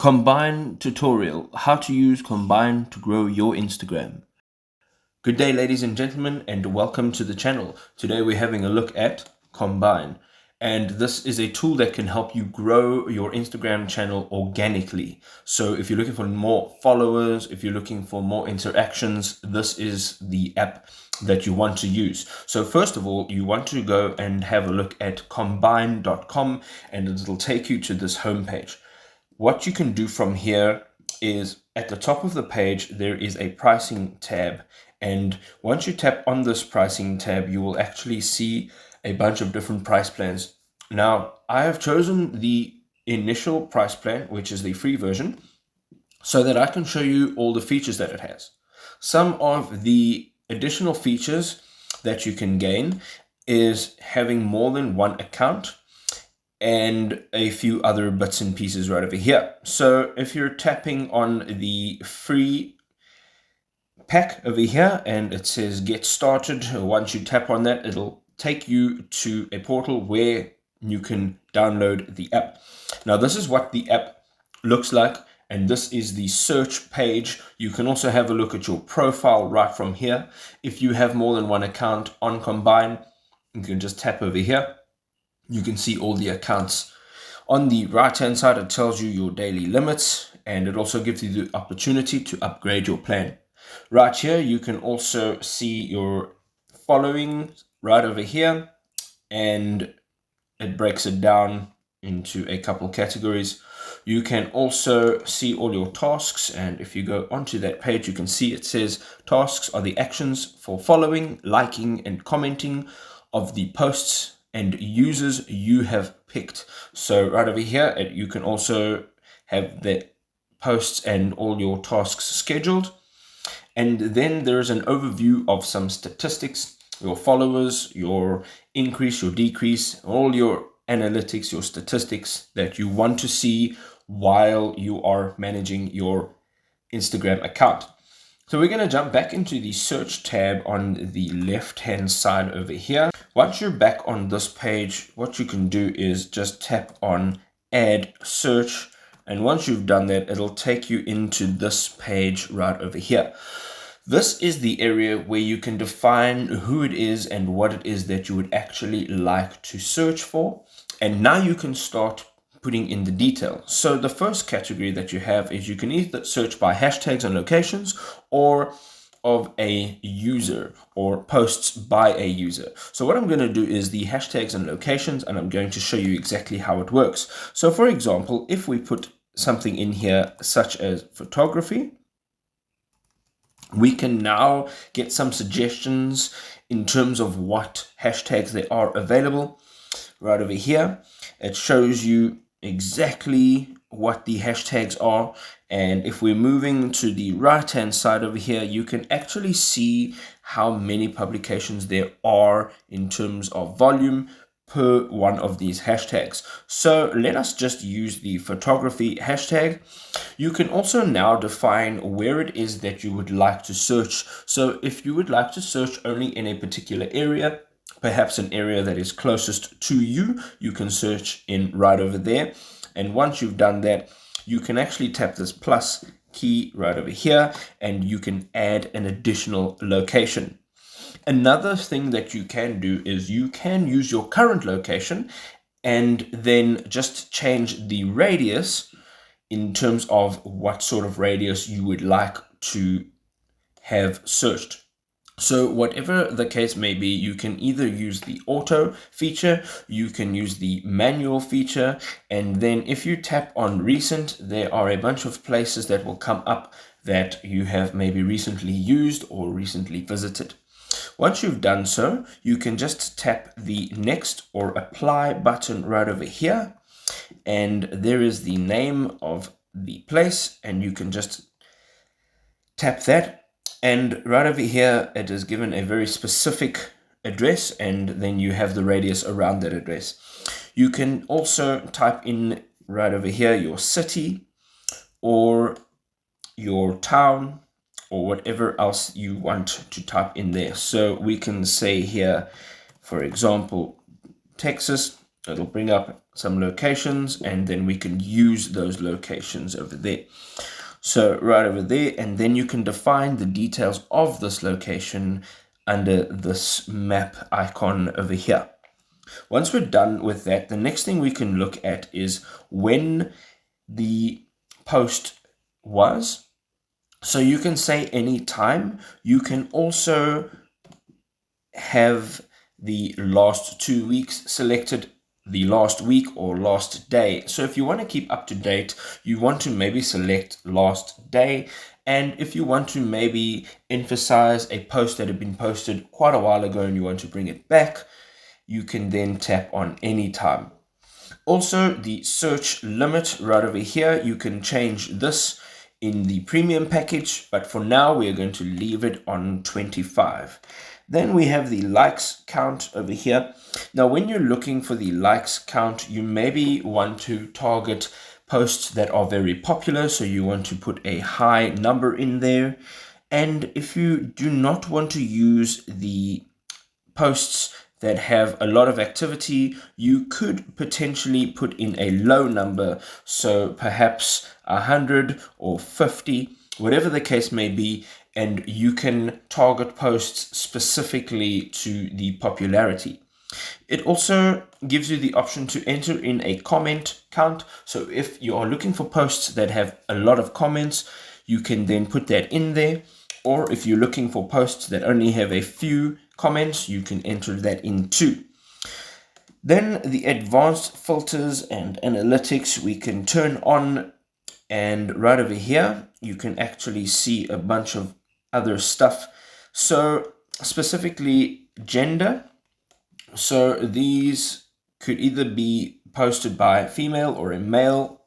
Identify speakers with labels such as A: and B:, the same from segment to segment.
A: Combin tutorial, how to use Combin to grow your Instagram. Good day, ladies and gentlemen, and welcome to the channel. Today we're having a look at Combin, and this is a tool that can help you grow your Instagram channel organically. So if you're looking for more followers, if you're looking for more interactions, this is the app that you want to use. So first of all, you want to go and have a look at combin.com, and it'll take you to this homepage. What you can do from here is at the top of the page, there is a pricing tab. And once you tap on this pricing tab, you will actually see a bunch of different price plans. Now, I have chosen the initial price plan, which is the free version, so that I can show you all the features that it has. Some of the additional features that you can gain is having more than one account, and a few other bits and pieces right over here. So if you're tapping on the free pack over here and it says get started, once you tap on that, it'll take you to a portal where you can download the app. Now this is what the app looks like, and this is the search page. You can also have a look at your profile right from here. If you have more than one account on Combin, you can just tap over here. You can see all the accounts. On the right hand side, it tells you your daily limits, and it also gives you the opportunity to upgrade your plan. Right here, you can also see your following right over here, and it breaks it down into a couple categories. You can also see all your tasks, and if you go onto that page, you can see it says tasks are the actions for following, liking, and commenting of the posts and users you have picked. So right over here, you can also have the posts and all your tasks scheduled. And then there is an overview of some statistics, your followers, your increase, your decrease, all your analytics, your statistics that you want to see while you are managing your Instagram account. So we're going to jump back into the search tab on the left hand side over here. Once you're back on this page, what you can do is just tap on add search. And once you've done that, it'll take you into this page right over here. This is the area where you can define who it is and what it is that you would actually like to search for. And now you can start putting in the detail. So the first category that you have is you can either search by hashtags and locations or of a user or posts by a user. So what I'm going to do is the hashtags and locations, and I'm going to show you exactly how it works. So for example, if we put something in here such as photography, we can now get some suggestions in terms of what hashtags there are available. Right over here, it shows you exactly what the hashtags are, and if we're moving to the right hand side over here, you can actually see how many publications there are in terms of volume per one of these hashtags. So let us just use the photography hashtag. You can also now define where it is that you would like to search. So if you would like to search only in a particular area, perhaps an area that is closest to you, you can search in right over there. And once you've done that, you can actually tap this plus key right over here, and you can add an additional location. Another thing that you can do is you can use your current location and then just change the radius in terms of what sort of radius you would like to have searched. So whatever the case may be, you can either use the auto feature, you can use the manual feature, and then if you tap on recent, there are a bunch of places that will come up that you have maybe recently used or recently visited. Once you've done so, you can just tap the next or apply button right over here, and there is the name of the place, and you can just tap that. And right over here, it is given a very specific address, and then you have the radius around that address. You can also type in right over here your city or your town or whatever else you want to type in there. So we can say here, for example, Texas, It'll bring up some locations, and then we can use those locations over there. So right over there, and then you can define the details of this location under this map icon over here. Once we're done with that, the next thing we can look at is when the post was. So you can say any time. You can also have the last 2 weeks selected, the last week or last day. So if you want to keep up to date, you want to maybe select last day. And if you want to maybe emphasize a post that had been posted quite a while ago and you want to bring it back, you can then tap on any time. Also, the search limit right over here, you can change this in the premium package, but for now we are going to leave it on 25. Then we have the likes count over here. Now, when you're looking for the likes count, you maybe want to target posts that are very popular, so you want to put a high number in there. And if you do not want to use the posts that have a lot of activity, you could potentially put in a low number, so perhaps 100 or 50, whatever the case may be, and you can target posts specifically to the popularity. It also gives you the option to enter in a comment count. So if you are looking for posts that have a lot of comments, you can then put that in there. Or if you're looking for posts that only have a few comments, you can enter that in too. Then the advanced filters and analytics we can turn on, and right over here you can actually see a bunch of other stuff. So specifically gender. So these could either be posted by a female or a male,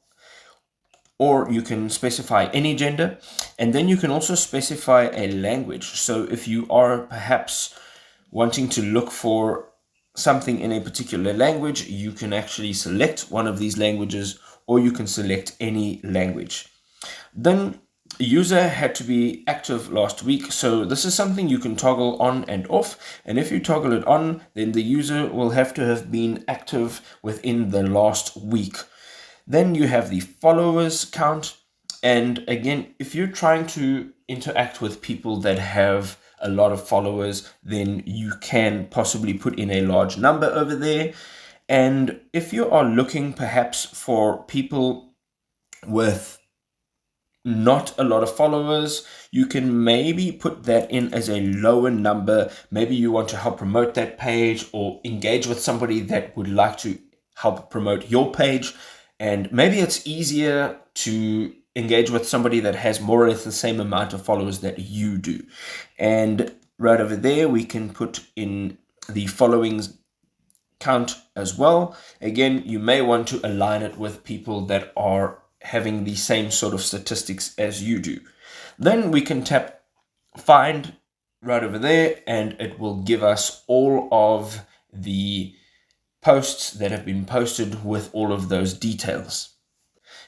A: or you can specify any gender. And then you can also specify a language. So if you are perhaps wanting to look for something in a particular language, you can actually select one of these languages, or you can select any language. Then user had to be active last week. So this is something you can toggle on and off. And if you toggle it on, then the user will have to have been active within the last week. Then you have the followers count. And again, if you're trying to interact with people that have a lot of followers, then you can possibly put in a large number over there. And if you are looking perhaps for people with not a lot of followers, you can maybe put that in as a lower number. Maybe you want to help promote that page or engage with somebody that would like to help promote your page. And maybe it's easier to engage with somebody that has more or less the same amount of followers that you do. And right over there, we can put in the followings count as well. Again, you may want to align it with people that are having the same sort of statistics as you do. Then we can tap find right over there, and it will give us all of the posts that have been posted with all of those details.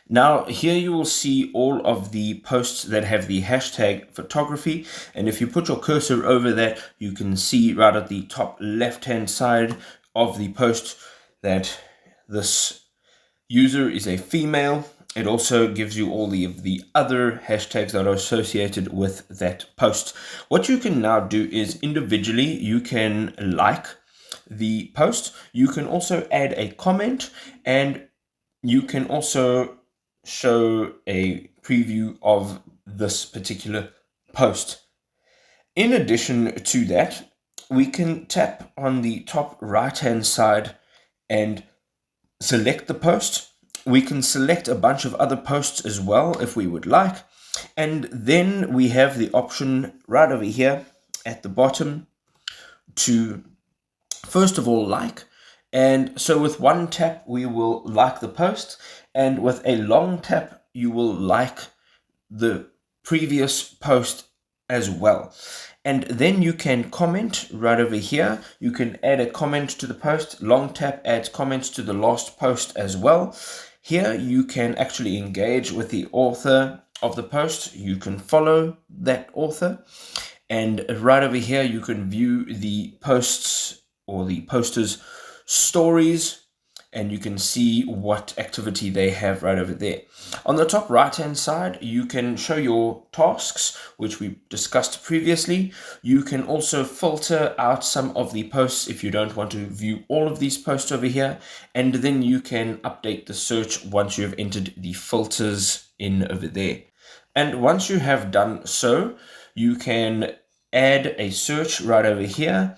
A: Now here you will see all of the posts that have the hashtag photography, and if you put your cursor over that, you can see right at the top left hand side of the post that this user is a female. It also gives you all of the other hashtags that are associated with that post. What you can now do is individually you can like the post. You can also add a comment, and you can also show a preview of this particular post. In addition to that, we can tap on the top right hand side and select the post. We can select a bunch of other posts as well if we would like. And then we have the option right over here at the bottom to first of all like. And so with one tap, we will like the post. And with a long tap, you will like the previous post as well. And then you can comment right over here. You can add a comment to the post. Long tap adds comments to the last post as well. Here you can actually engage with the author of the post. You can follow that author. And right over here, you can view the posts or the posters' stories. and you can see what activity they have right over there. On the top right hand side, you can show your tasks, which we discussed previously. You can also filter out some of the posts if you don't want to view all of these posts over here, and then you can update the search once you have entered the filters in over there. And once you have done so, you can add a search right over here,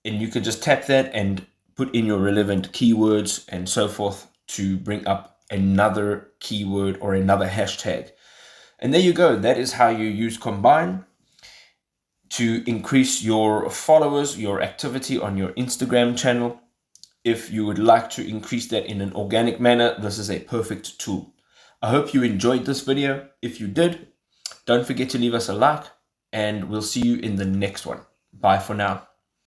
A: and you can just tap that and put in your relevant keywords and so forth to bring up another keyword or another hashtag. And there you go. That is how you use Combin to increase your followers, your activity on your Instagram channel. If you would like to increase that in an organic manner, this is a perfect tool. I hope you enjoyed this video. If you did, don't forget to leave us a like, and we'll see you in the next one. Bye for now.